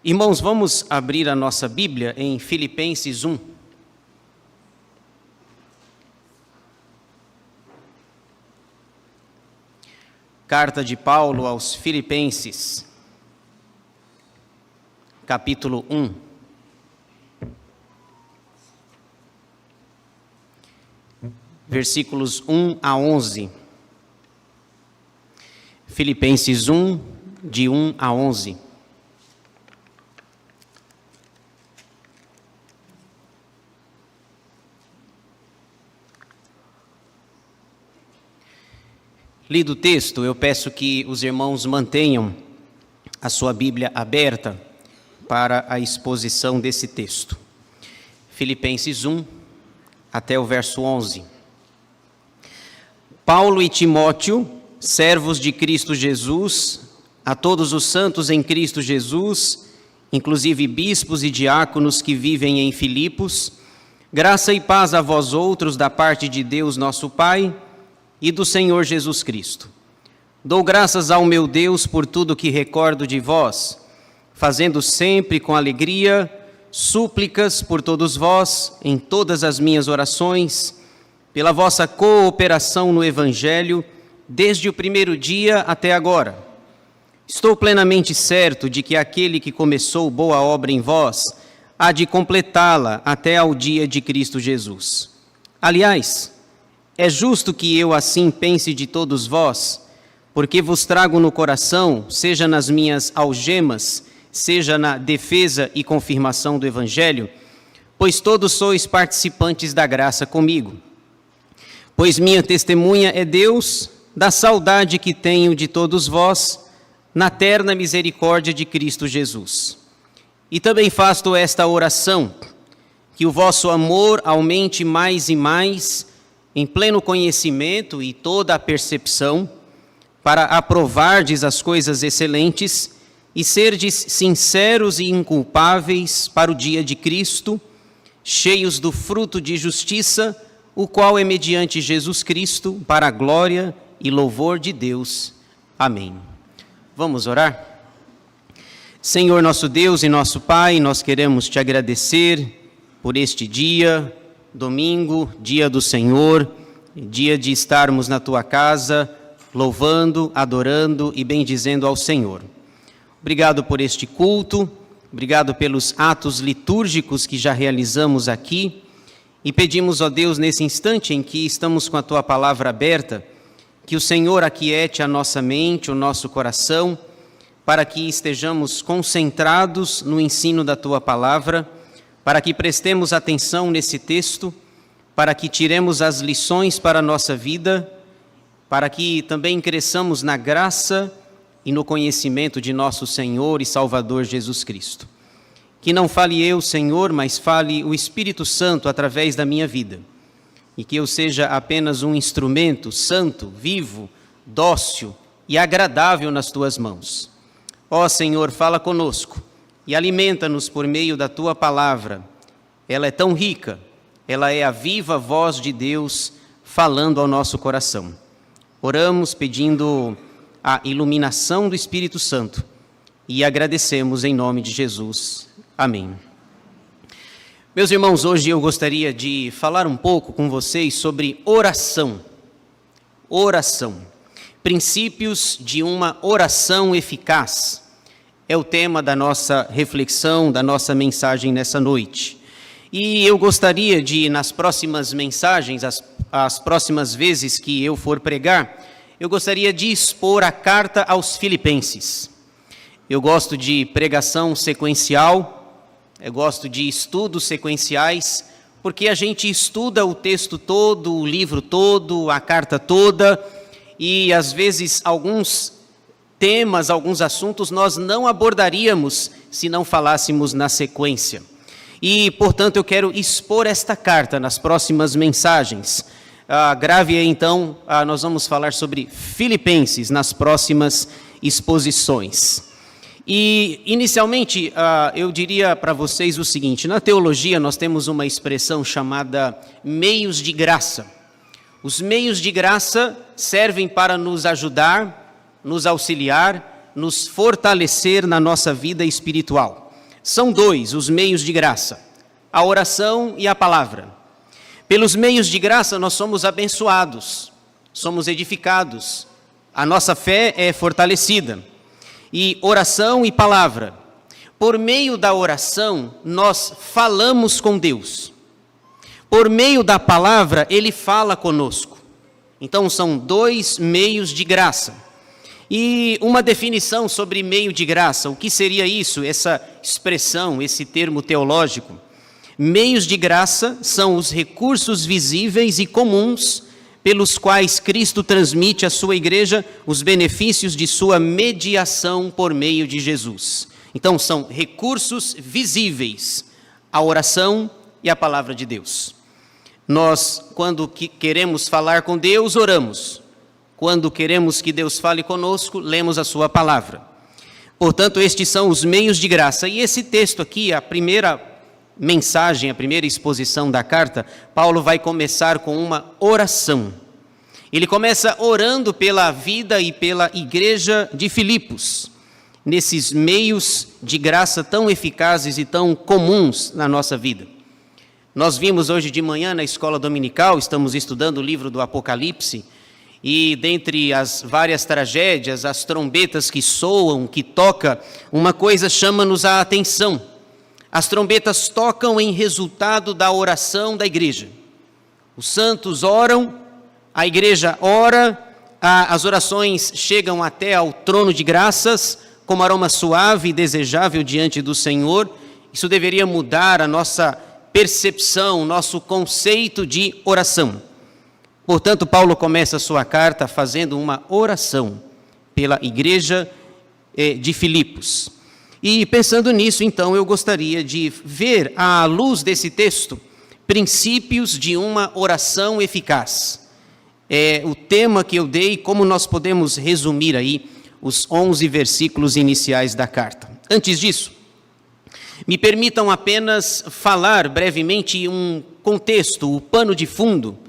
Irmãos, vamos abrir a nossa Bíblia em Filipenses 1. Carta de Paulo aos Filipenses, capítulo 1. Versículos 1 a 11. Filipenses 1, de 1 a 11. Lido o texto, eu peço que os irmãos mantenham a sua Bíblia aberta para a exposição desse texto. Filipenses 1, até o verso 11. Paulo e Timóteo, servos de Cristo Jesus, a todos os santos em Cristo Jesus, inclusive bispos e diáconos que vivem em Filipos, graça e paz a vós outros da parte de Deus nosso Pai e do Senhor Jesus Cristo. Dou graças ao meu Deus por tudo que recordo de vós, fazendo sempre com alegria súplicas por todos vós em todas as minhas orações, pela vossa cooperação no Evangelho, desde o primeiro dia até agora. Estou plenamente certo de que aquele que começou boa obra em vós há de completá-la até ao dia de Cristo Jesus. Aliás, é justo que eu assim pense de todos vós, porque vos trago no coração, seja nas minhas algemas, seja na defesa e confirmação do Evangelho, pois todos sois participantes da graça comigo. Pois minha testemunha é Deus da saudade que tenho de todos vós, na terna misericórdia de Cristo Jesus. E também faço esta oração, que o vosso amor aumente mais e mais, em pleno conhecimento e toda a percepção, para aprovardes as coisas excelentes e serdes sinceros e inculpáveis para o dia de Cristo, cheios do fruto de justiça, o qual é mediante Jesus Cristo, para a glória e louvor de Deus. Amém. Vamos orar? Senhor nosso Deus e nosso Pai, nós queremos te agradecer por este dia, domingo, dia do Senhor, dia de estarmos na tua casa, louvando, adorando e bendizendo ao Senhor. Obrigado por este culto, obrigado pelos atos litúrgicos que já realizamos aqui e pedimos, ó Deus, nesse instante em que estamos com a tua palavra aberta, que o Senhor aquiete a nossa mente, o nosso coração, para que estejamos concentrados no ensino da tua palavra, para que prestemos atenção nesse texto, para que tiremos as lições para a nossa vida, para que também cresçamos na graça e no conhecimento de nosso Senhor e Salvador Jesus Cristo. Que não fale eu, Senhor, mas fale o Espírito Santo através da minha vida, e que eu seja apenas um instrumento santo, vivo, dócil e agradável nas tuas mãos. Ó Senhor, fala conosco e alimenta-nos por meio da tua palavra. Ela é tão rica, ela é a viva voz de Deus falando ao nosso coração. Oramos pedindo a iluminação do Espírito Santo e agradecemos em nome de Jesus. Amém. Meus irmãos, hoje eu gostaria de falar um pouco com vocês sobre oração. Oração. Princípios de uma oração eficaz. É o tema da nossa reflexão, da nossa mensagem nessa noite. E eu gostaria de, nas próximas mensagens, as próximas vezes que eu for pregar, eu gostaria de expor a carta aos Filipenses. Eu gosto de pregação sequencial, eu gosto de estudos sequenciais, porque a gente estuda o texto todo, o livro todo, a carta toda, e às vezes alguns temas, alguns assuntos nós não abordaríamos se não falássemos na sequência. E, portanto, eu quero expor esta carta nas próximas mensagens. Grave aí, então, nós vamos falar sobre Filipenses nas próximas exposições. E, inicialmente, eu diria para vocês o seguinte: na teologia nós temos uma expressão chamada meios de graça. Os meios de graça servem para nos ajudar, nos auxiliar, nos fortalecer na nossa vida espiritual. São dois os meios de graça: a oração e a palavra. Pelos meios de graça nós somos abençoados, somos edificados, a nossa fé é fortalecida. E oração e palavra. Por meio da oração nós falamos com Deus. Por meio da palavra Ele fala conosco. Então são dois meios de graça. E uma definição sobre meio de graça, o que seria isso, essa expressão, esse termo teológico? Meios de graça são os recursos visíveis e comuns pelos quais Cristo transmite à sua igreja os benefícios de sua mediação por meio de Jesus. Então são recursos visíveis, a oração e a palavra de Deus. Nós, quando queremos falar com Deus, oramos. Quando queremos que Deus fale conosco, lemos a sua palavra. Portanto, estes são os meios de graça. E esse texto aqui, a primeira mensagem, a primeira exposição da carta, Paulo vai começar com uma oração. Ele começa orando pela vida e pela igreja de Filipos, nesses meios de graça tão eficazes e tão comuns na nossa vida. Nós vimos hoje de manhã na escola dominical, estamos estudando o livro do Apocalipse, e dentre as várias tragédias, as trombetas que soam, que tocam, uma coisa chama-nos a atenção. As trombetas tocam em resultado da oração da igreja. Os santos oram, a igreja ora, as orações chegam até ao trono de graças, como aroma suave e desejável diante do Senhor. Isso deveria mudar a nossa percepção, nosso conceito de oração. Portanto, Paulo começa a sua carta fazendo uma oração pela igreja de Filipos. E pensando nisso, então, eu gostaria de ver, à luz desse texto, princípios de uma oração eficaz. É o tema que eu dei, como nós podemos resumir aí os 11 versículos iniciais da carta. Antes disso, me permitam apenas falar brevemente um contexto, o pano de fundo.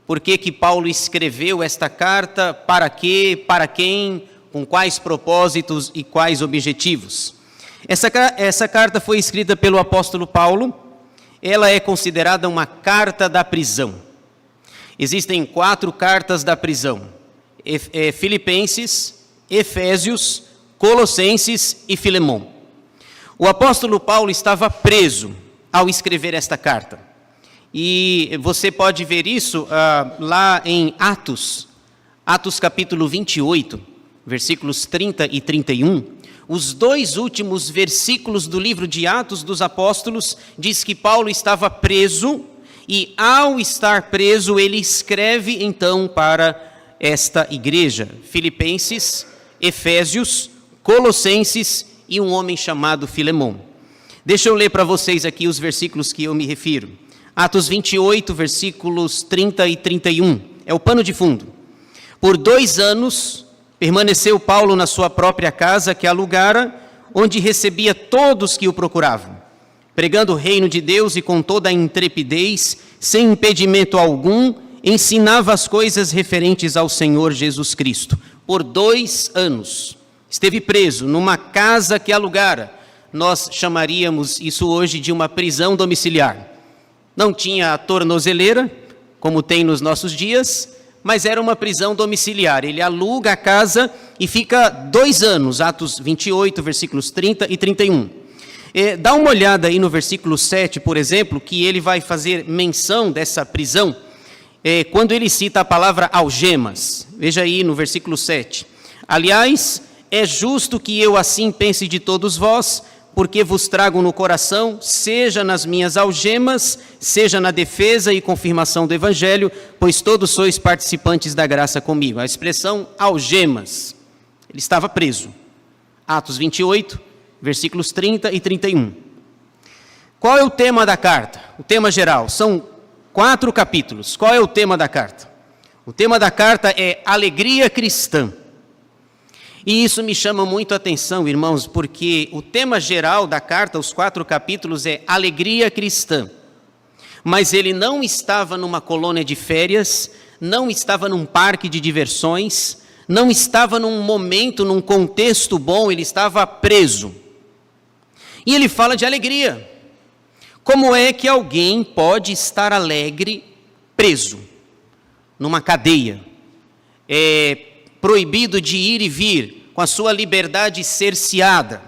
Por que Paulo escreveu esta carta, para quê, para quem, com quais propósitos e quais objetivos. Essa carta foi escrita pelo apóstolo Paulo, ela é considerada uma carta da prisão. Existem 4 cartas da prisão: Filipenses, Efésios, Colossenses e Filemão. O apóstolo Paulo estava preso ao escrever esta carta. E você pode ver isso lá em Atos capítulo 28, versículos 30 e 31. Os 2 últimos versículos do livro de Atos dos Apóstolos diz que Paulo estava preso e, ao estar preso, ele escreve então para esta igreja: Filipenses, Efésios, Colossenses e um homem chamado Filemão. Deixa eu ler para vocês aqui os versículos que eu me refiro. Atos 28, versículos 30 e 31, é o pano de fundo. Por 2 anos, permaneceu Paulo na sua própria casa que alugara, onde recebia todos que o procuravam, pregando o reino de Deus e com toda a intrepidez, sem impedimento algum, ensinava as coisas referentes ao Senhor Jesus Cristo. Por 2 anos, esteve preso numa casa que alugara. Nós chamaríamos isso hoje de uma prisão domiciliar. Não tinha a tornozeleira, como tem nos nossos dias, mas era uma prisão domiciliar. Ele aluga a casa e fica 2 anos, Atos 28, versículos 30 e 31. Dá uma olhada aí no versículo 7, por exemplo, que ele vai fazer menção dessa prisão, quando ele cita a palavra algemas. Veja aí no versículo 7. Aliás, é justo que eu assim pense de todos vós, porque vos trago no coração, seja nas minhas algemas, seja na defesa e confirmação do Evangelho, pois todos sois participantes da graça comigo. A expressão algemas, ele estava preso. Atos 28, versículos 30 e 31. Qual é o tema da carta? O tema geral, são 4 capítulos. Qual é o tema da carta? O tema da carta é alegria cristã. E isso me chama muito a atenção, irmãos, porque o tema geral da carta, os 4 capítulos, é alegria cristã. Mas ele não estava numa colônia de férias, não estava num parque de diversões, não estava num momento, num contexto bom, ele estava preso. E ele fala de alegria. Como é que alguém pode estar alegre preso numa cadeia? Proibido de ir e vir, com a sua liberdade cerceada.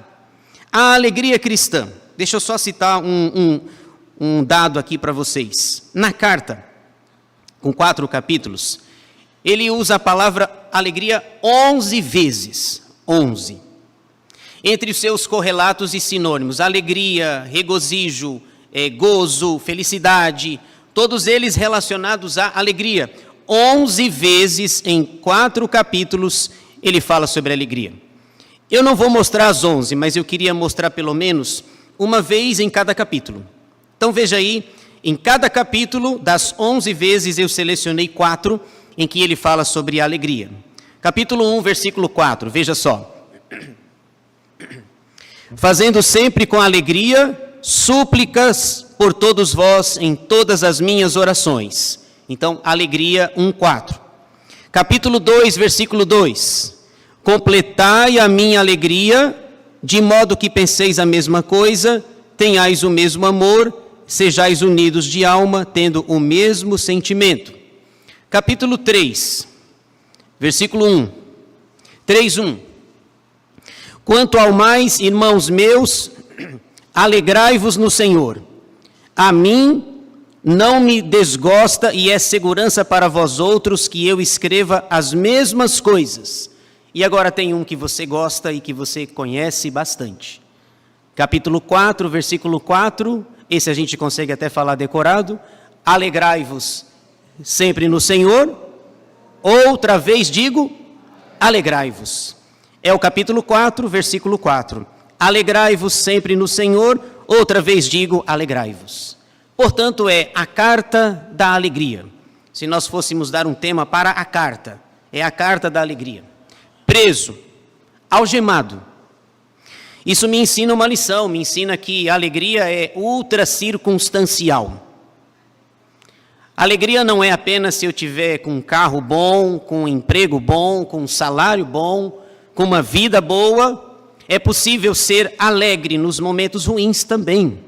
A alegria cristã. Deixa eu só citar um dado aqui para vocês. Na carta, com 4 capítulos, ele usa a palavra alegria 11 vezes. 11. Entre os seus correlatos e sinônimos, alegria, regozijo, gozo, felicidade, todos eles relacionados à alegria. 11 vezes em 4 capítulos ele fala sobre alegria. Eu não vou mostrar as 11, mas eu queria mostrar pelo menos uma vez em cada capítulo. Então veja aí, em cada capítulo, das 11 vezes eu selecionei 4 em que ele fala sobre a alegria. Capítulo 1, versículo 4, veja só. Fazendo sempre com alegria súplicas por todos vós em todas as minhas orações. Então, alegria 1:4. Capítulo 2, versículo 2. Completai a minha alegria, de modo que penseis a mesma coisa, tenhais o mesmo amor, sejais unidos de alma, tendo o mesmo sentimento. Capítulo 3, versículo 1. 3:1. Quanto ao mais, irmãos meus, alegrai-vos no Senhor. A mim não me desgosta e é segurança para vós outros que eu escreva as mesmas coisas. E agora tem um que você gosta e que você conhece bastante. Capítulo 4, versículo 4, esse a gente consegue até falar decorado. Alegrai-vos sempre no Senhor. Outra vez digo, alegrai-vos. É o capítulo 4, versículo 4. Alegrai-vos sempre no Senhor. Outra vez digo, alegrai-vos. Portanto, é a carta da alegria. Se nós fôssemos dar um tema para a carta, é a carta da alegria. Preso, algemado. Isso me ensina uma lição, me ensina que a alegria é ultra circunstancial. Alegria não é apenas se eu tiver com um carro bom, com um emprego bom, com um salário bom, com uma vida boa. É possível ser alegre nos momentos ruins também.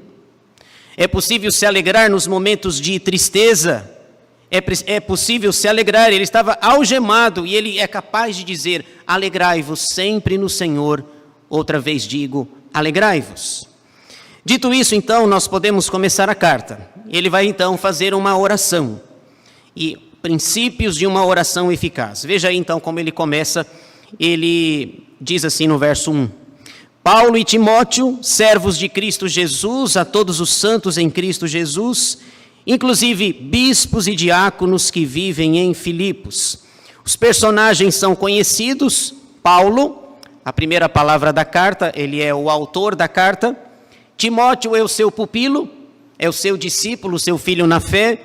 É possível se alegrar nos momentos de tristeza. É possível se alegrar. Ele estava algemado e ele é capaz de dizer, alegrai-vos sempre no Senhor. Outra vez digo, alegrai-vos. Dito isso, então, nós podemos começar a carta. Ele vai, então, fazer uma oração. E princípios de uma oração eficaz. Veja aí, então, como ele começa. Ele diz assim no verso 1. Paulo e Timóteo, servos de Cristo Jesus, a todos os santos em Cristo Jesus, inclusive bispos e diáconos que vivem em Filipos. Os personagens são conhecidos. Paulo, a primeira palavra da carta, ele é o autor da carta. Timóteo é o seu pupilo, é o seu discípulo, seu filho na fé,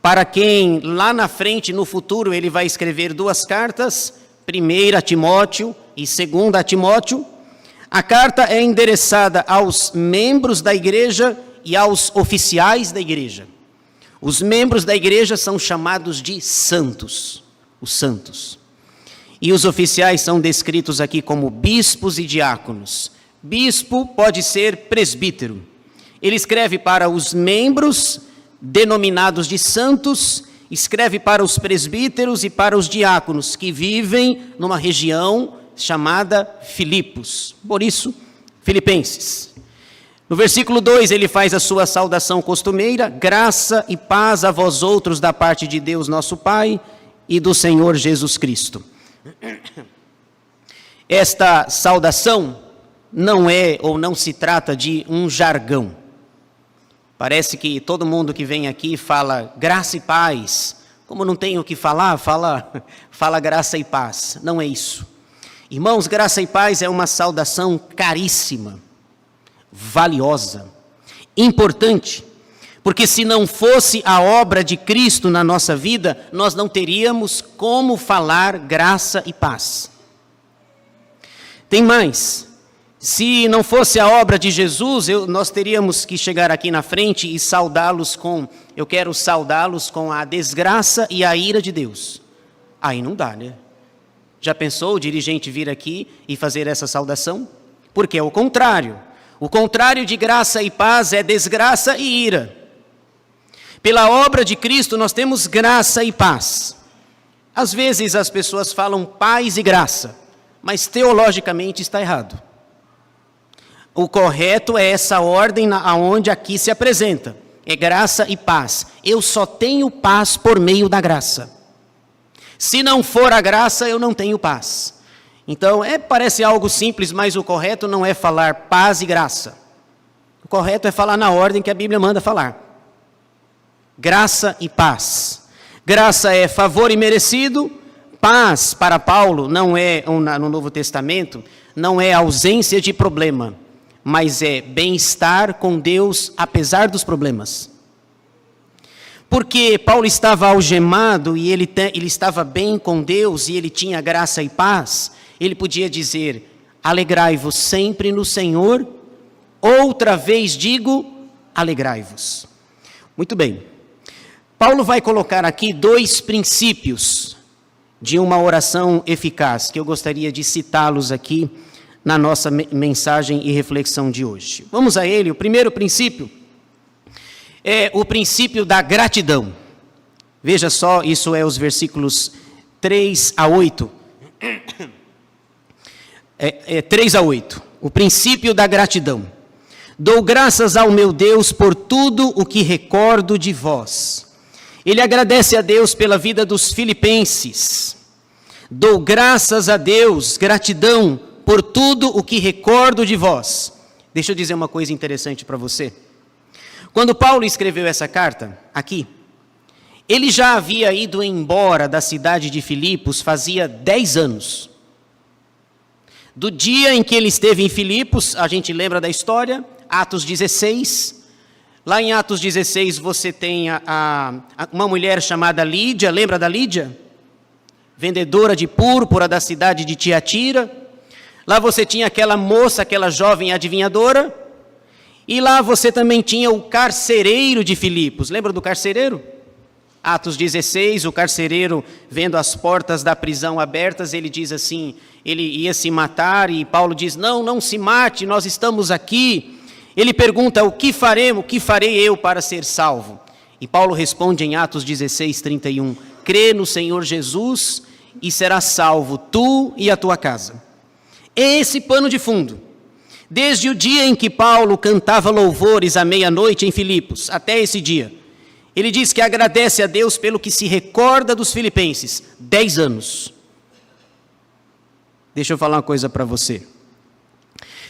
para quem lá na frente, no futuro, ele vai escrever 2 cartas, 1 a Timóteo e 2 a Timóteo. A carta é endereçada aos membros da igreja e aos oficiais da igreja. Os membros da igreja são chamados de santos, os santos. E os oficiais são descritos aqui como bispos e diáconos. Bispo pode ser presbítero. Ele escreve para os membros denominados de santos, escreve para os presbíteros e para os diáconos que vivem numa região chamada Filipos, por isso, Filipenses. No versículo 2, ele faz a sua saudação costumeira, graça e paz a vós outros da parte de Deus nosso Pai e do Senhor Jesus Cristo. Esta saudação não é ou não se trata de um jargão. Parece que todo mundo que vem aqui fala graça e paz. Como não tem o que falar, fala graça e paz. Não é isso. Irmãos, graça e paz é uma saudação caríssima, valiosa, importante, porque se não fosse a obra de Cristo na nossa vida, nós não teríamos como falar graça e paz. Tem mais, se não fosse a obra de Jesus, nós teríamos que chegar aqui na frente e saudá-los eu quero saudá-los com a desgraça e a ira de Deus. Aí não dá, né? Já pensou o dirigente vir aqui e fazer essa saudação? Porque é o contrário. O contrário de graça e paz é desgraça e ira. Pela obra de Cristo nós temos graça e paz. Às vezes as pessoas falam paz e graça, mas teologicamente está errado. O correto é essa ordem aonde aqui se apresenta. É graça e paz. Eu só tenho paz por meio da graça. Se não for a graça, eu não tenho paz. Então, parece algo simples, mas o correto não é falar paz e graça. O correto é falar na ordem que a Bíblia manda falar. Graça e paz. Graça é favor imerecido. Paz, para Paulo, não é, no Novo Testamento, não é ausência de problema, mas é bem-estar com Deus apesar dos problemas. Porque Paulo estava algemado e ele estava bem com Deus e ele tinha graça e paz, ele podia dizer: alegrai-vos sempre no Senhor, outra vez digo, alegrai-vos. Muito bem. Paulo vai colocar aqui 2 princípios de uma oração eficaz, que eu gostaria de citá-los aqui na nossa mensagem e reflexão de hoje. Vamos a ele. O primeiro princípio é o princípio da gratidão. Veja só, isso é os versículos 3 a 8. 3 a 8. O princípio da gratidão. Dou graças ao meu Deus por tudo o que recordo de vós. Ele agradece a Deus pela vida dos filipenses. Dou graças a Deus, gratidão, por tudo o que recordo de vós. Deixa eu dizer uma coisa interessante para você. Quando Paulo escreveu essa carta, aqui, ele já havia ido embora da cidade de Filipos fazia 10 anos. Do dia em que ele esteve em Filipos, a gente lembra da história, Atos 16. Lá em Atos 16 você tem uma mulher chamada Lídia, lembra da Lídia? Vendedora de púrpura da cidade de Tiatira. Lá você tinha aquela moça, aquela jovem adivinhadora. E lá você também tinha o carcereiro de Filipos. Lembra do carcereiro? Atos 16, o carcereiro, vendo as portas da prisão abertas, ele diz assim, ele ia se matar e Paulo diz: não se mate, nós estamos aqui. Ele pergunta: o que faremos, o que farei eu para ser salvo? E Paulo responde em Atos 16, 31, crê no Senhor Jesus e serás salvo, tu e a tua casa. Esse pano de fundo, desde o dia em que Paulo cantava louvores à meia-noite em Filipos, até esse dia, ele diz que agradece a Deus pelo que se recorda dos filipenses, 10 anos. Deixa eu falar uma coisa para você.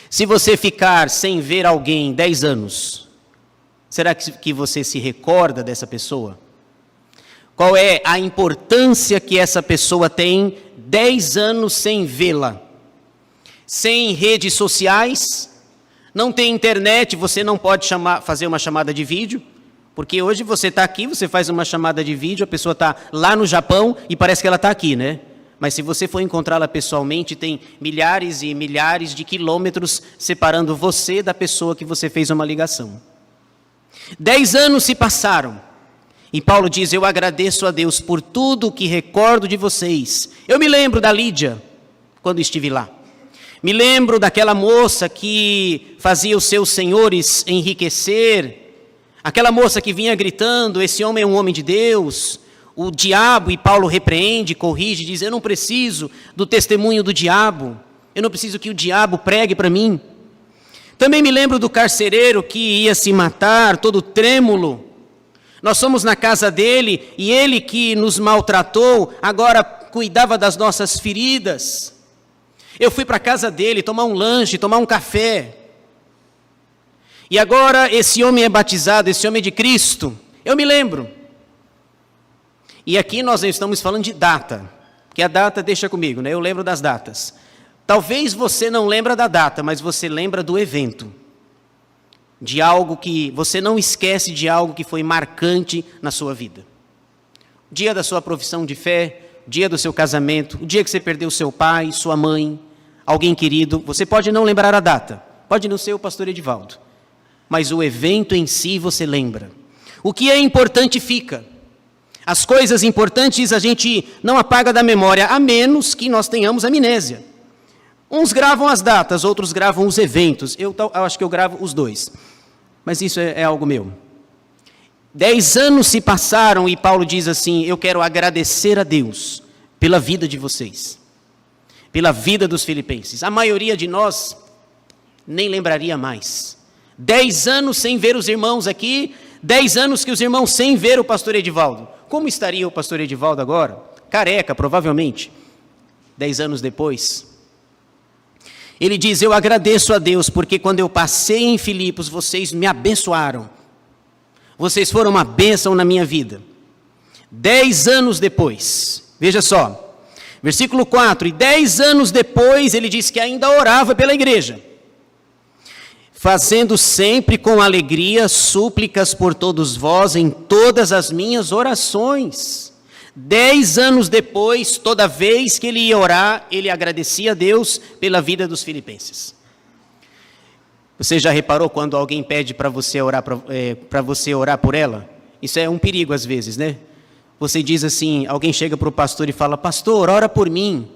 Se você ficar sem ver alguém 10 anos, será que você se recorda dessa pessoa? Qual é a importância que essa pessoa tem 10 anos sem vê-la? Sem redes sociais, não tem internet, você não pode fazer uma chamada de vídeo, porque hoje você está aqui, você faz uma chamada de vídeo, a pessoa está lá no Japão e parece que ela está aqui, né? Mas se você for encontrá-la pessoalmente, tem milhares e milhares de quilômetros separando você da pessoa que você fez uma ligação. 10 anos se passaram. E Paulo diz: eu agradeço a Deus por tudo o que recordo de vocês. Eu me lembro da Lídia, quando estive lá. Me lembro daquela moça que fazia os seus senhores enriquecer. Aquela moça que vinha gritando: esse homem é um homem de Deus. O diabo, e Paulo repreende, corrige, diz: eu não preciso do testemunho do diabo, eu não preciso que o diabo pregue para mim. Também me lembro do carcereiro que ia se matar, todo trêmulo. Nós fomos na casa dele, e ele que nos maltratou, agora cuidava das nossas feridas. Eu fui para a casa dele tomar um lanche, tomar um café. E agora esse homem é batizado, esse homem é de Cristo. Eu me lembro. E aqui nós estamos falando de data, que a data deixa comigo, né? Eu lembro das datas. Talvez você não lembra da data, mas você lembra do evento. De algo que você não esquece, de algo que foi marcante na sua vida. O dia da sua profissão de fé, o dia do seu casamento, o dia que você perdeu seu pai, sua mãe, alguém querido. Você pode não lembrar a data, pode não ser o pastor Edivaldo, mas o evento em si você lembra. O que é importante fica. As coisas importantes a gente não apaga da memória, a menos que nós tenhamos amnésia. Uns gravam as datas, outros gravam os eventos. Eu acho que eu gravo os dois. Mas isso é algo meu. 10 anos se passaram e Paulo diz assim: eu quero agradecer a Deus pela vida de vocês, pela vida dos filipenses. A maioria de nós nem lembraria mais. 10 anos sem ver os irmãos aqui, 10 anos que os irmãos sem ver o pastor Edivaldo. Como estaria o pastor Edivaldo agora? Careca, provavelmente. 10 anos depois. Ele diz: eu agradeço a Deus, porque quando eu passei em Filipos, vocês me abençoaram. Vocês foram uma bênção na minha vida. 10 anos depois, veja só, versículo 4, e 10 anos depois, ele diz que ainda orava pela igreja, fazendo sempre com alegria súplicas por todos vós em todas as minhas orações. 10 anos depois, toda vez que ele ia orar, ele agradecia a Deus pela vida dos filipenses. Você já reparou quando alguém pede para você orar por ela? Isso é um perigo às vezes, né? Você diz assim, alguém chega para o pastor e fala: pastor, ora por mim.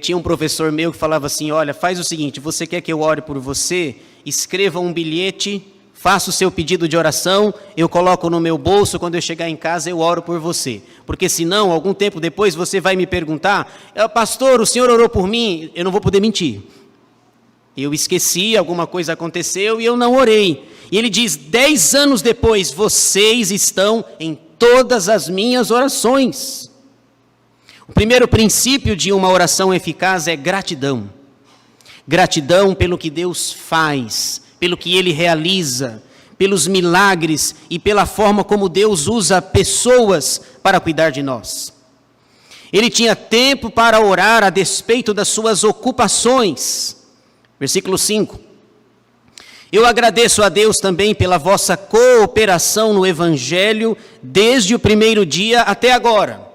Tinha um professor meu que falava assim: olha, faz o seguinte, você quer que eu ore por você? Escreva um bilhete, faça o seu pedido de oração, eu coloco no meu bolso, quando eu chegar em casa eu oro por você. Porque senão, algum tempo depois, você vai me perguntar: pastor, o senhor orou por mim? Eu não vou poder mentir. Eu esqueci, alguma coisa aconteceu e eu não orei. E ele diz: 10 anos depois, vocês estão em todas as minhas orações. O primeiro princípio de uma oração eficaz é gratidão. Gratidão pelo que Deus faz, pelo que Ele realiza, pelos milagres e pela forma como Deus usa pessoas para cuidar de nós. Ele tinha tempo para orar a despeito das suas ocupações. Versículo 5. Eu agradeço a Deus também pela vossa cooperação no Evangelho, desde o primeiro dia até agora.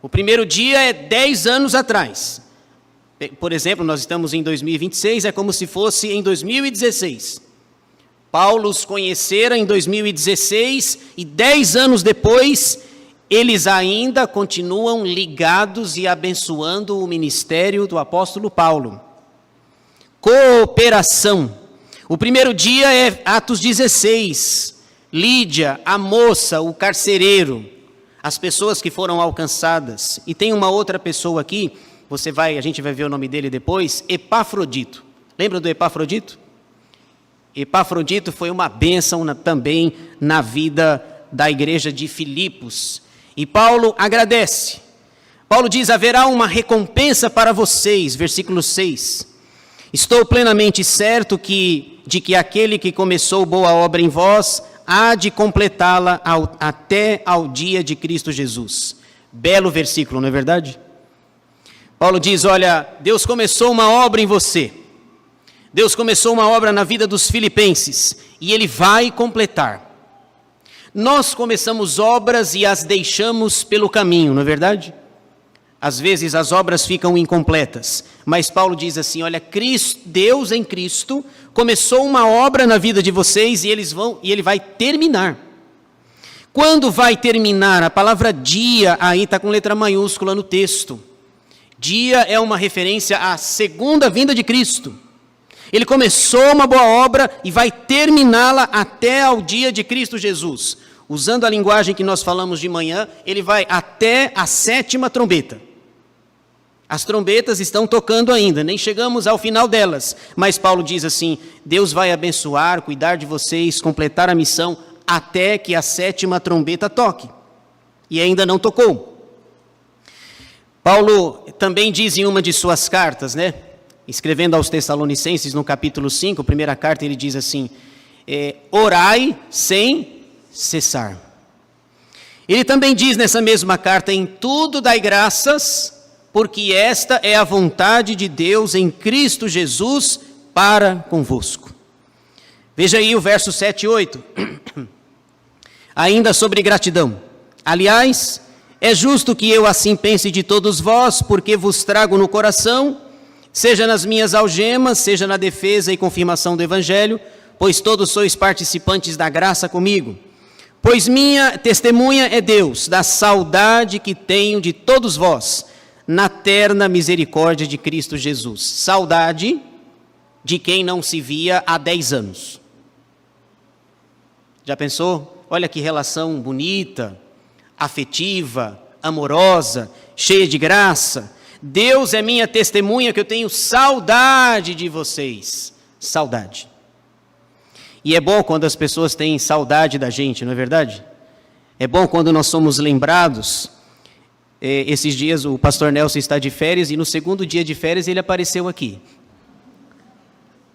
O primeiro dia é 10 anos atrás. Por exemplo, nós estamos em 2026, é como se fosse em 2016. Paulo os conhecera em 2016 e 10 anos depois, eles ainda continuam ligados e abençoando o ministério do apóstolo Paulo. Cooperação. O primeiro dia é Atos 16. Lídia, a moça, o carcereiro, as pessoas que foram alcançadas. E tem uma outra pessoa aqui, a gente vai ver o nome dele depois, Epafrodito. Lembra do Epafrodito? Epafrodito foi uma bênção também na vida da igreja de Filipos. E Paulo agradece. Paulo diz: haverá uma recompensa para vocês, versículo 6. Estou plenamente certo de que aquele que começou boa obra em vós há de completá-la até ao dia de Cristo Jesus. Belo versículo, não é verdade? Paulo diz: olha, Deus começou uma obra em você. Deus começou uma obra na vida dos filipenses e Ele vai completar. Nós começamos obras e as deixamos pelo caminho, não é verdade? Às vezes as obras ficam incompletas, mas Paulo diz assim: olha, Deus em Cristo começou uma obra na vida de vocês e Ele vai terminar. Quando vai terminar? A palavra dia aí está com letra maiúscula no texto. Dia é uma referência à segunda vinda de Cristo. Ele começou uma boa obra e vai terminá-la até ao dia de Cristo Jesus. Usando a linguagem que nós falamos de manhã, ele vai até a 7ª trombeta. As trombetas estão tocando ainda, nem chegamos ao final delas. Mas Paulo diz assim: Deus vai abençoar, cuidar de vocês, completar a missão, até que a 7ª trombeta toque. E ainda não tocou. Paulo também diz em uma de suas cartas, escrevendo aos Tessalonicenses, no capítulo 5, primeira carta, ele diz assim: orai sem cessar. Ele também diz nessa mesma carta: em tudo dai graças, porque esta é a vontade de Deus em Cristo Jesus para convosco. Veja aí o verso 7 e 8. Ainda sobre gratidão. Aliás, é justo que eu assim pense de todos vós, porque vos trago no coração, seja nas minhas algemas, seja na defesa e confirmação do Evangelho, pois todos sois participantes da graça comigo. Pois minha testemunha é Deus, da saudade que tenho de todos vós, na terna misericórdia de Cristo Jesus. Saudade de quem não se via há 10 anos. Já pensou? Olha que relação bonita, afetiva, amorosa, cheia de graça. Deus é minha testemunha que eu tenho saudade de vocês. Saudade. E é bom quando as pessoas têm saudade da gente, não é verdade? É bom quando nós somos lembrados. Esses dias o pastor Nelson está de férias e no segundo dia de férias ele apareceu aqui.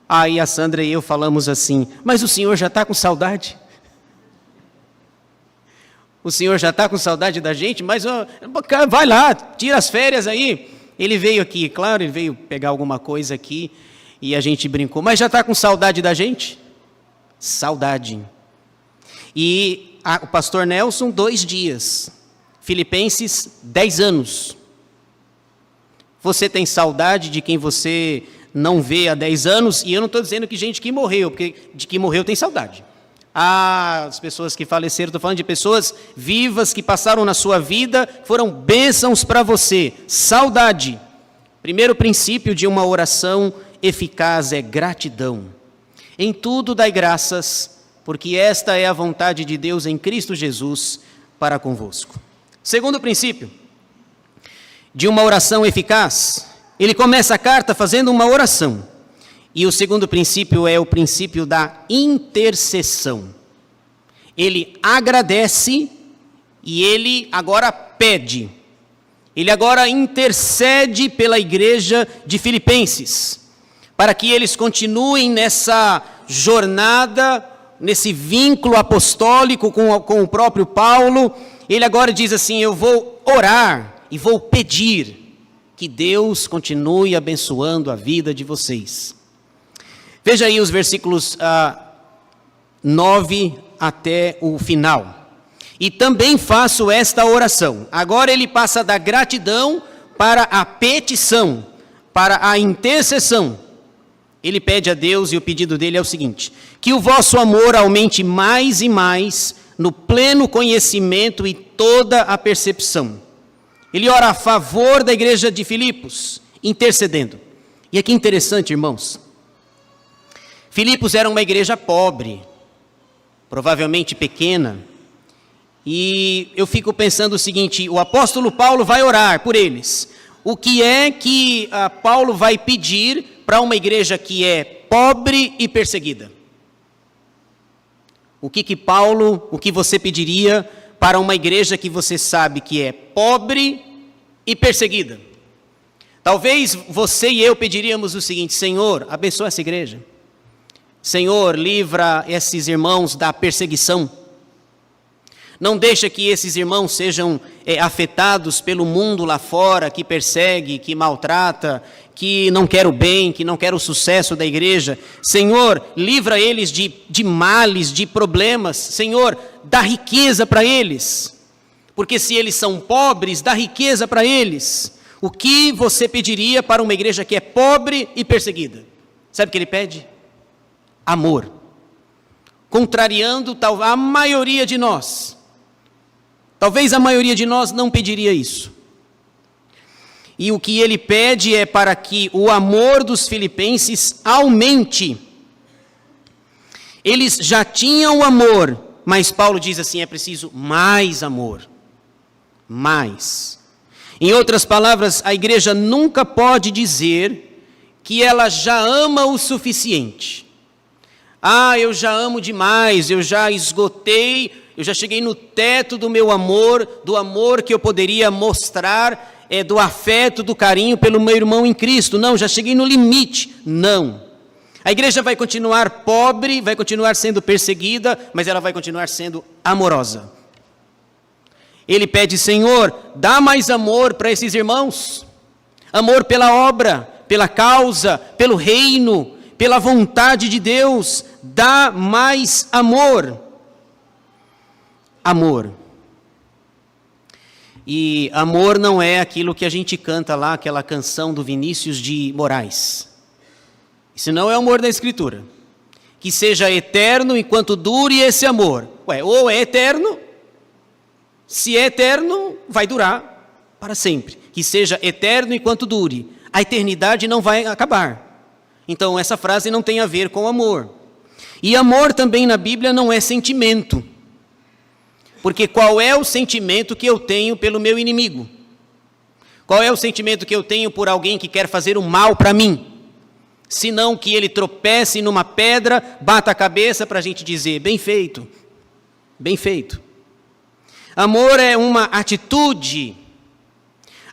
Aí a Sandra e eu falamos assim, mas o senhor já está com saudade? O senhor já está com saudade da gente? Mas vai lá, tira as férias aí. Ele veio aqui, claro, ele veio pegar alguma coisa aqui e a gente brincou. Mas já está com saudade da gente? Saudade. E o pastor Nelson, 2 dias. Filipenses, 10 anos. Você tem saudade de quem você não vê há 10 anos? E eu não estou dizendo que gente que morreu, porque de que morreu tem saudade. As pessoas que faleceram, estou falando de pessoas vivas que passaram na sua vida, foram bênçãos para você. Saudade. Primeiro princípio de uma oração eficaz é gratidão. Em tudo dai graças, porque esta é a vontade de Deus em Cristo Jesus para convosco. Segundo princípio de uma oração eficaz, ele começa a carta fazendo uma oração. E o segundo princípio é o princípio da intercessão. Ele agradece e ele agora pede. Ele agora intercede pela igreja de Filipenses, para que eles continuem nessa jornada, nesse vínculo apostólico com o próprio Paulo. Ele agora diz assim, eu vou orar e vou pedir que Deus continue abençoando a vida de vocês. Veja aí os versículos 9 até o final. E também faço esta oração. Agora ele passa da gratidão para a petição, para a intercessão. Ele pede a Deus e o pedido dele é o seguinte: que o vosso amor aumente mais e mais no pleno conhecimento e toda a percepção. Ele ora a favor da igreja de Filipos, intercedendo. E aqui interessante, irmãos. Filipos era uma igreja pobre, provavelmente pequena, e eu fico pensando o seguinte, o apóstolo Paulo vai orar por eles. O que é que Paulo vai pedir para uma igreja que é pobre e perseguida? O que você pediria para uma igreja que você sabe que é pobre e perseguida? Talvez você e eu pediríamos o seguinte: Senhor, abençoa essa igreja. Senhor, livra esses irmãos da perseguição. Não deixa que esses irmãos sejam afetados pelo mundo lá fora, que persegue, que maltrata, que não quer o bem, que não quer o sucesso da igreja. Senhor, livra eles de males, de problemas. Senhor, dá riqueza para eles. Porque se eles são pobres, dá riqueza para eles. O que você pediria para uma igreja que é pobre e perseguida? Sabe o que ele pede? Amor. Contrariando a maioria de nós. Talvez a maioria de nós não pediria isso. E o que ele pede é para que o amor dos filipenses aumente. Eles já tinham amor, mas Paulo diz assim, é preciso mais amor. Mais. Em outras palavras, a igreja nunca pode dizer que ela já ama o suficiente. Eu já amo demais, eu já esgotei, eu já cheguei no teto do meu amor, do amor que eu poderia mostrar, do afeto, do carinho pelo meu irmão em Cristo. Não, já cheguei no limite. Não. A igreja vai continuar pobre, vai continuar sendo perseguida, mas ela vai continuar sendo amorosa. Ele pede, Senhor, dá mais amor para esses irmãos. Amor pela obra, pela causa, pelo reino, pela vontade de Deus. Dá mais amor. Amor. E amor não é aquilo que a gente canta lá, aquela canção do Vinícius de Moraes. Isso não é amor da Escritura. Que seja eterno enquanto dure esse amor. Ou é eterno, se é eterno, vai durar para sempre. que seja eterno enquanto dure. A eternidade não vai acabar. Então essa frase não tem a ver com amor. E amor também na Bíblia não é sentimento. Porque qual é o sentimento que eu tenho pelo meu inimigo? Qual é o sentimento que eu tenho por alguém que quer fazer o mal para mim? Senão que ele tropece numa pedra, bata a cabeça para a gente dizer, bem feito, bem feito. Amor é uma atitude.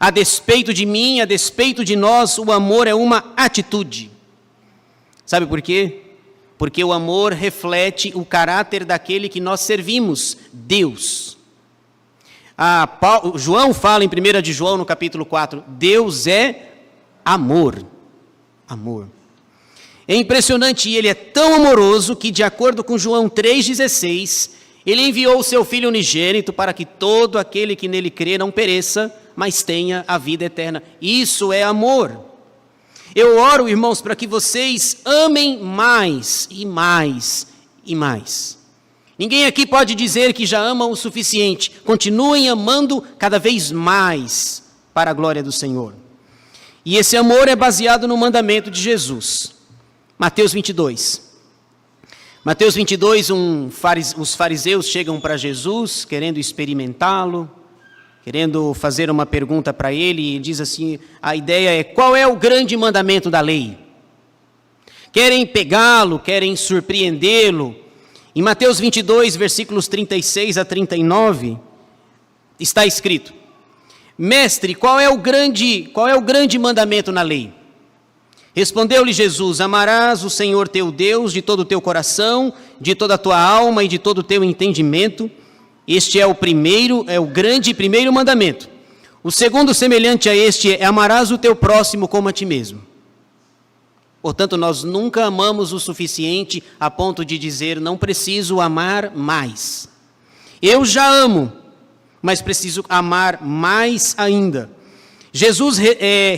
A despeito de mim, a despeito de nós, o amor é uma atitude. Sabe por quê? Porque o amor reflete o caráter daquele que nós servimos, Deus. João fala em 1 de João, no capítulo 4, Deus é amor. Amor. É impressionante, e ele é tão amoroso que, de acordo com João 3,16, ele enviou o seu Filho unigênito para que todo aquele que nele crê não pereça, mas tenha a vida eterna. Isso é amor. Eu oro, irmãos, para que vocês amem mais e mais e mais. Ninguém aqui pode dizer que já amam o suficiente. Continuem amando cada vez mais para a glória do Senhor. E esse amor é baseado no mandamento de Jesus. Mateus 22. Mateus 22, os fariseus chegam para Jesus, querendo experimentá-lo, querendo fazer uma pergunta para ele, e diz assim, a ideia é, qual é o grande mandamento da lei? Querem pegá-lo, querem surpreendê-lo. Em Mateus 22, versículos 36 a 39, está escrito, Mestre, qual é o grande mandamento na lei? Respondeu-lhe Jesus, amarás o Senhor teu Deus de todo o teu coração, de toda a tua alma e de todo o teu entendimento. Este é o grande e primeiro mandamento. O segundo, semelhante a este, é amarás o teu próximo como a ti mesmo. Portanto, nós nunca amamos o suficiente a ponto de dizer, não preciso amar mais. Eu já amo, mas preciso amar mais ainda. Jesus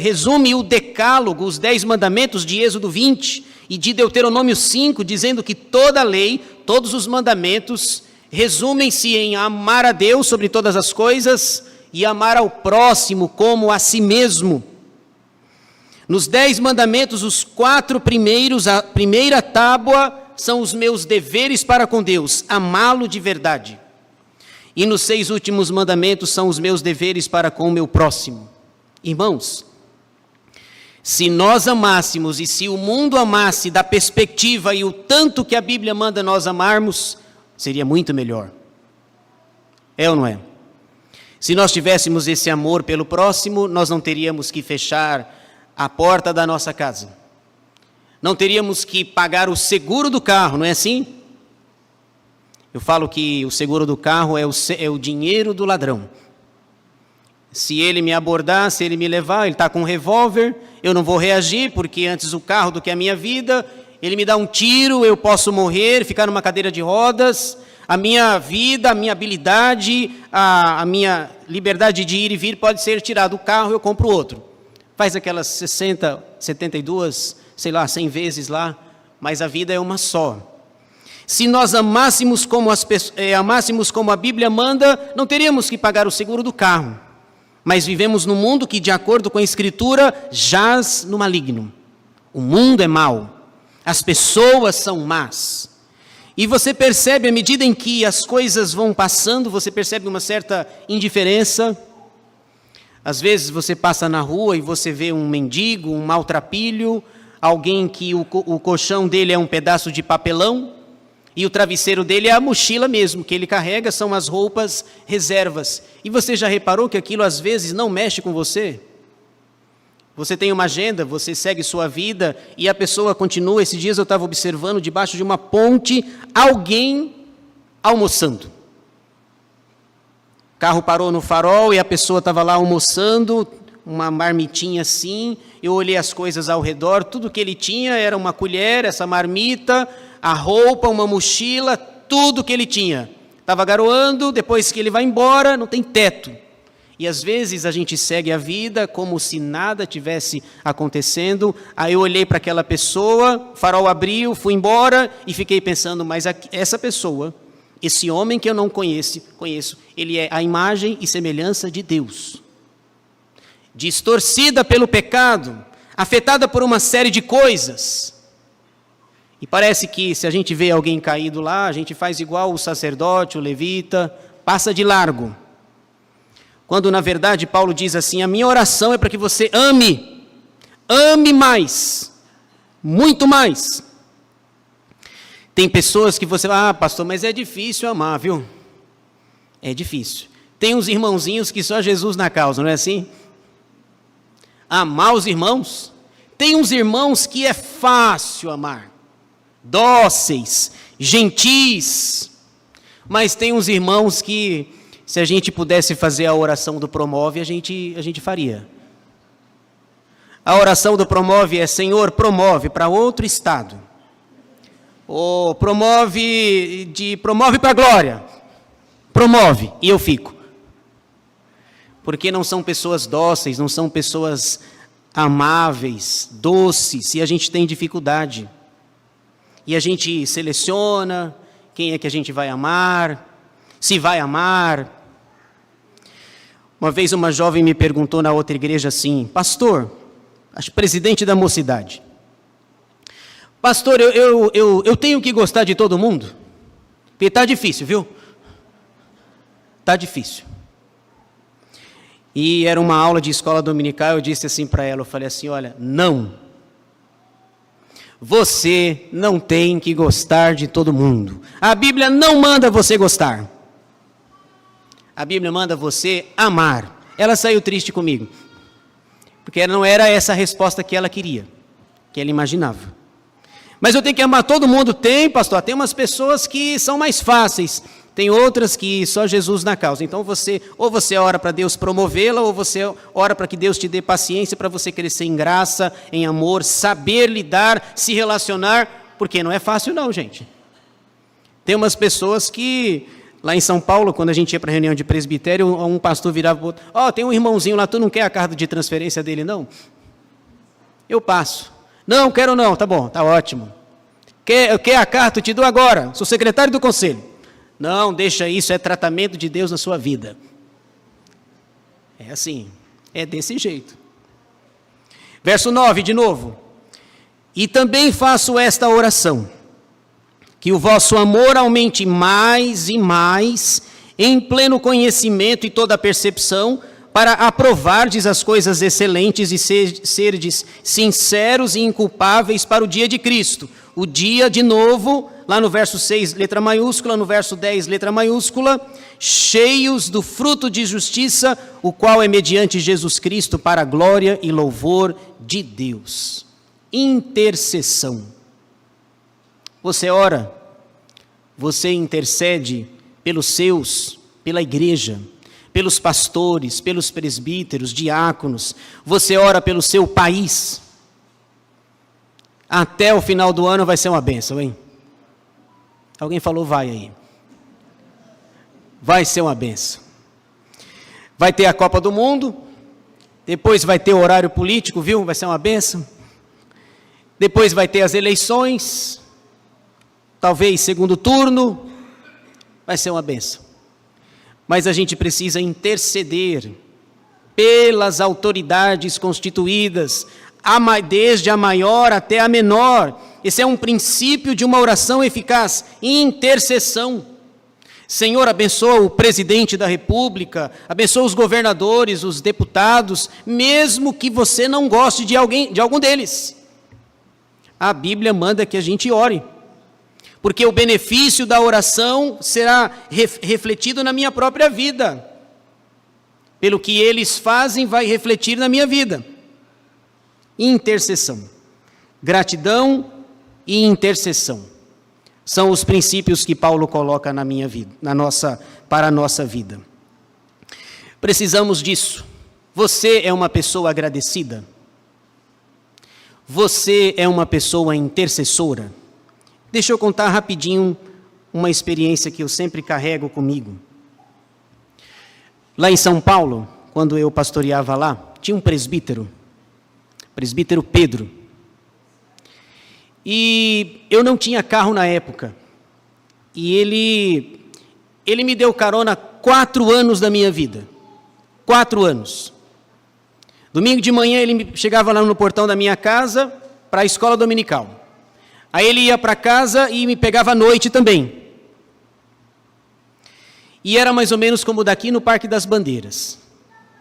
resume o decálogo, os 10 mandamentos de Êxodo 20 e de Deuteronômio 5, dizendo que toda a lei, todos os mandamentos, resumem-se em amar a Deus sobre todas as coisas e amar ao próximo como a si mesmo. Nos 10 mandamentos, os 4 primeiros, a primeira tábua, são os meus deveres para com Deus, amá-lo de verdade. E nos 6 últimos mandamentos são os meus deveres para com o meu próximo. Irmãos, se nós amássemos e se o mundo amasse da perspectiva e o tanto que a Bíblia manda nós amarmos, seria muito melhor. É ou não é? Se nós tivéssemos esse amor pelo próximo, nós não teríamos que fechar a porta da nossa casa. Não teríamos que pagar o seguro do carro, não é assim? Eu falo que o seguro do carro é o dinheiro do ladrão. Se ele me abordar, se ele me levar, ele está com um revólver, eu não vou reagir, porque antes o carro do que a minha vida, ele me dá um tiro, eu posso morrer, ficar numa cadeira de rodas, a minha vida, a minha habilidade, a minha liberdade de ir e vir pode ser tirada do carro, eu compro outro. Faz aquelas 60, 72, sei lá, 100 vezes lá, mas a vida é uma só. Se nós amássemos como a Bíblia manda, não teríamos que pagar o seguro do carro. Mas vivemos num mundo que, de acordo com a Escritura, jaz no maligno. O mundo é mau. As pessoas são más. E você percebe, à medida em que as coisas vão passando, você percebe uma certa indiferença. Às vezes você passa na rua e você vê um mendigo, um maltrapilho, alguém que o colchão dele é um pedaço de papelão, e o travesseiro dele é a mochila mesmo, que ele carrega, são as roupas reservas. E você já reparou que aquilo às vezes não mexe com você? Você tem uma agenda, você segue sua vida e a pessoa continua. Esses dias eu estava observando debaixo de uma ponte alguém almoçando. O carro parou no farol e a pessoa estava lá almoçando, uma marmitinha assim. Eu olhei as coisas ao redor, tudo que ele tinha era uma colher, essa marmita, a roupa, uma mochila, tudo que ele tinha. Estava garoando, depois que ele vai embora, não tem teto. E às vezes a gente segue a vida como se nada tivesse acontecendo. Aí eu olhei para aquela pessoa, o farol abriu, fui embora e fiquei pensando, mas essa pessoa, esse homem que eu não conheço, ele é a imagem e semelhança de Deus. distorcida pelo pecado, afetada por uma série de coisas. E parece que se a gente vê alguém caído lá, a gente faz igual o sacerdote, o levita, passa de largo. Quando na verdade Paulo diz assim: a minha oração é para que você ame mais, muito mais. Tem pessoas que você fala: pastor, mas é difícil amar, viu? É difícil. Tem uns irmãozinhos que só Jesus na causa, não é assim? Amar os irmãos. Tem uns irmãos que é fácil amar, dóceis, gentis. Mas tem uns irmãos que, se a gente pudesse fazer a oração do Promove, a gente faria. A oração do Promove é: Senhor, promove para outro estado. Ou promove para a glória. Promove, e eu fico. Porque não são pessoas dóceis, não são pessoas amáveis, doces, e a gente tem dificuldade. E a gente seleciona quem é que a gente vai amar, se vai amar. Uma vez uma jovem me perguntou na outra igreja assim: pastor, acho presidente da mocidade, pastor, eu tenho que gostar de todo mundo? Porque está difícil, viu? Está difícil. E era uma aula de escola dominical, eu disse assim para ela, eu falei assim: olha, não. Você não tem que gostar de todo mundo. A Bíblia não manda você gostar. A Bíblia manda você amar. Ela saiu triste comigo, porque não era essa a resposta que ela queria, que ela imaginava. Mas eu tenho que amar todo mundo? Tem, pastor. Tem umas pessoas que são mais fáceis, tem outras que só Jesus na causa. Então ou você ora para Deus promovê-la, ou você ora para que Deus te dê paciência para você crescer em graça, em amor, saber lidar, se relacionar, porque não é fácil não, gente. Tem umas pessoas que, lá em São Paulo, quando a gente ia para a reunião de presbitério, um pastor virava para o outro: tem um irmãozinho lá, tu não quer a carta de transferência dele não? Eu passo. Não, quero não, tá bom, tá ótimo. Quer a carta? Eu te dou agora, sou secretário do conselho. Não, deixa isso, é tratamento de Deus na sua vida. É assim, é desse jeito. Verso 9, de novo. E também faço esta oração: que o vosso amor aumente mais e mais, em pleno conhecimento e toda percepção, para aprovardes as coisas excelentes e serdes sinceros e inculpáveis para o dia de Cristo. O dia, de novo, lá no verso 6, letra maiúscula, no verso 10, letra maiúscula, cheios do fruto de justiça, o qual é mediante Jesus Cristo para a glória e louvor de Deus. Intercessão. Você ora, você intercede pelos seus, pela igreja, pelos pastores, pelos presbíteros, diáconos, você ora pelo seu país. Até o final do ano vai ser uma bênção, hein? Alguém falou vai aí. Vai ser uma bênção. Vai ter a Copa do Mundo, depois vai ter o horário político, viu? Vai ser uma bênção. Depois vai ter as eleições, talvez segundo turno, vai ser uma bênção. Mas a gente precisa interceder pelas autoridades constituídas, desde a maior até a menor. Esse é um princípio de uma oração eficaz, intercessão. Senhor, abençoa o presidente da República, abençoa os governadores, os deputados, mesmo que você não goste de algum deles. A Bíblia manda que a gente ore, porque o benefício da oração será refletido na minha própria vida. Pelo que eles fazem, vai refletir na minha vida. Intercessão, gratidão e intercessão são os princípios que Paulo coloca na minha vida, para a nossa vida. Precisamos disso. Você é uma pessoa agradecida? Você é uma pessoa intercessora? Deixa eu contar rapidinho uma experiência que eu sempre carrego comigo. Lá em São Paulo, quando eu pastoreava lá, tinha um presbítero Pedro. E eu não tinha carro na época. E ele me deu carona 4 anos da minha vida. 4 anos. Domingo de manhã ele chegava lá no portão da minha casa para a escola dominical. Aí ele ia para casa e me pegava à noite também. E era mais ou menos como daqui no Parque das Bandeiras.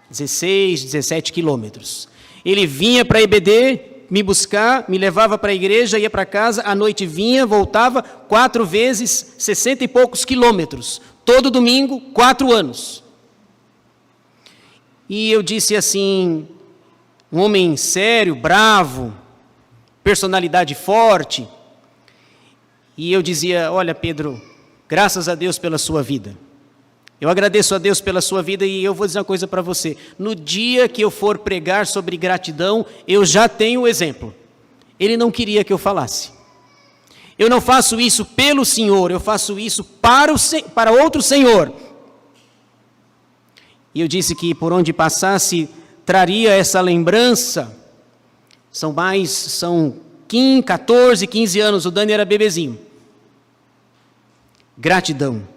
16, 17 quilômetros. Ele vinha para a EBD me buscar, me levava para a igreja, ia para casa, à noite vinha, voltava 4 vezes, 60 e poucos quilômetros. Todo domingo, 4 anos. E eu disse assim, um homem sério, bravo, personalidade forte. E eu dizia, olha Pedro, graças a Deus pela sua vida. Eu agradeço a Deus pela sua vida e eu vou dizer uma coisa para você. No dia que eu for pregar sobre gratidão, eu já tenho o exemplo. Ele não queria que eu falasse. Eu não faço isso pelo Senhor, eu faço isso para outro Senhor. E eu disse que por onde passasse, traria essa lembrança. São 14, 15 anos, o Dani era bebezinho. Gratidão.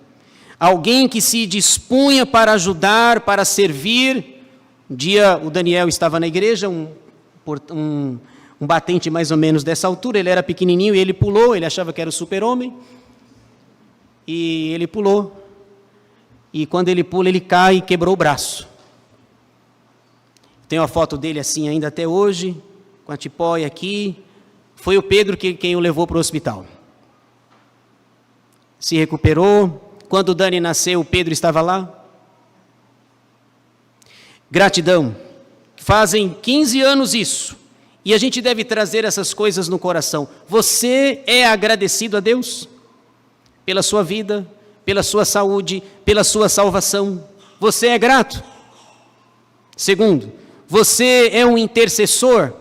Alguém que se dispunha para ajudar, para servir. Um dia o Daniel estava na igreja, um batente mais ou menos dessa altura, ele era pequenininho e ele pulou, ele achava que era o super-homem. E ele pulou. E quando ele pula, ele cai e quebrou o braço. Tem uma foto dele assim ainda até hoje, com a tipóia aqui. Foi o Pedro quem o levou para o hospital. Se recuperou. Quando o Dani nasceu, o Pedro estava lá. Gratidão. Fazem 15 anos isso. E a gente deve trazer essas coisas no coração. Você é agradecido a Deus? Pela sua vida, pela sua saúde, pela sua salvação. Você é grato? Segundo, você é um intercessor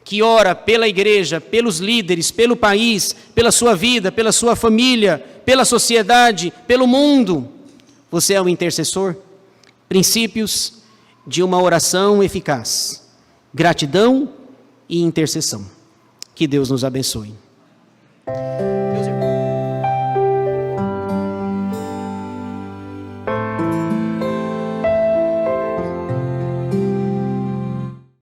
que ora pela igreja, pelos líderes, pelo país, pela sua vida, pela sua família, pela sociedade, pelo mundo. Você é um intercessor? Princípios de uma oração eficaz: gratidão e intercessão. Que Deus nos abençoe.